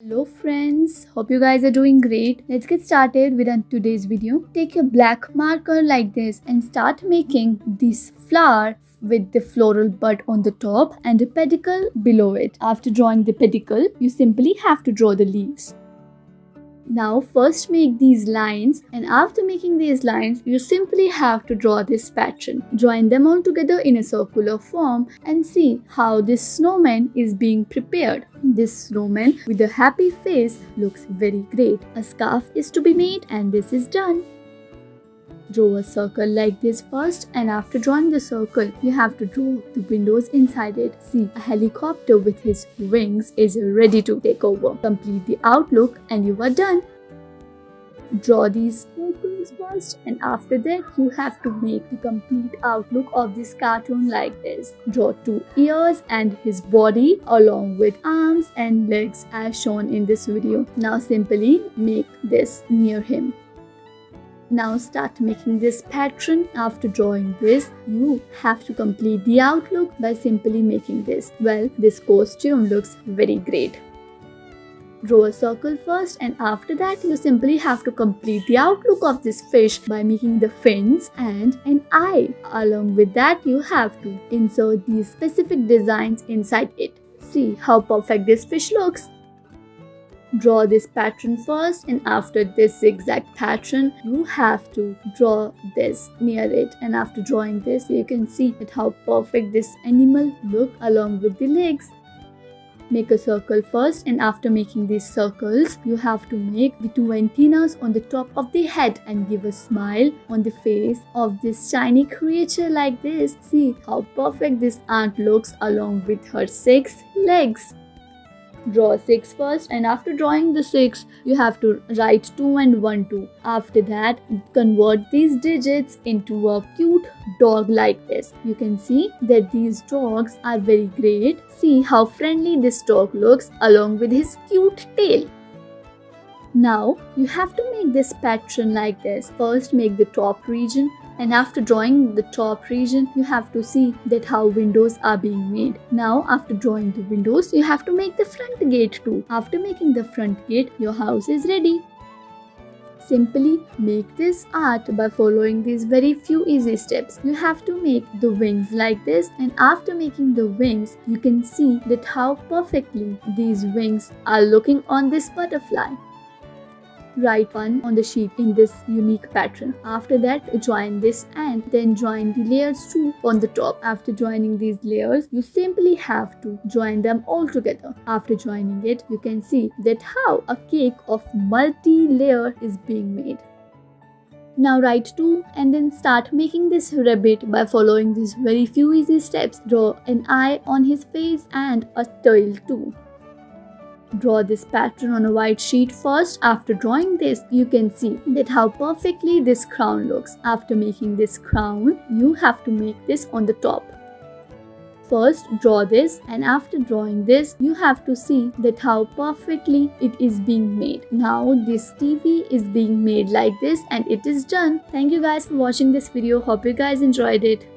Hello friends, hope you guys are doing great. Let's get started with today's video. Take a black marker like this and start making this flower with the floral bud on the top and a pedicle below it. After drawing the pedicle, you simply have to draw the leaves. Now first make these lines, and after making these lines you simply have to draw this pattern. Join them all together in a circular form and see how this snowman is being prepared. This snowman with a happy face looks very great. A scarf is to be made and this is done. Draw a circle like this first, and after drawing the circle, you have to draw the windows inside it. See, a helicopter with his wings is ready to take over. Complete the outlook and you are done. Draw these circles first, and after that you have to make the complete outlook of this cartoon like this. Draw two ears and his body along with arms and legs as shown in this video. Now simply make this near him. Now start making this pattern. After drawing this, you have to complete the outlook by simply making this. Well, this costume looks very great. Draw a circle first, and after that you simply have to complete the outlook of this fish by making the fins and an eye. Along with that, you have to insert these specific designs inside it. See how perfect this fish looks. Draw this pattern first, and after this zigzag pattern you have to draw this near it, and after drawing this you can see that how perfect this animal look along with the legs. Make a circle first, and after making these circles you have to make the two antennas on the top of the head and give a smile on the face of this tiny creature like this. See how perfect this ant looks along with her 6 legs. Draw 6 first, and after drawing the 6 you have to write 2 and 1 2. After that, convert these digits into a cute dog like this. You can see that these dogs are very great. See how friendly this dog looks along with his cute tail. Now you have to make this pattern like this. First make the top region, and after drawing the top region you have to see that how windows are being made. Now after drawing the windows you have to make the front gate too. After making the front gate, your house is ready. Simply make this art by following these very few easy steps. You have to make the wings like this, and after making the wings you can see that how perfectly these wings are looking on this butterfly. Write 1 on the sheet in this unique pattern. After that, join this and then join the layers 2 on the top. After joining these layers, you simply have to join them all together. After joining it, you can see that how a cake of multi-layer is being made. Now write 2 and then start making this rabbit by following these very few easy steps. Draw an eye on his face and a tail too. Draw this pattern on a white sheet first. After drawing this, you can see that how perfectly this crown looks. After making this crown, you have to make this on the top. First, draw this, and after drawing this, you have to see that how perfectly it is being made. Now, this TV is being made like this and it is done. Thank you guys for watching this video. Hope you guys enjoyed it.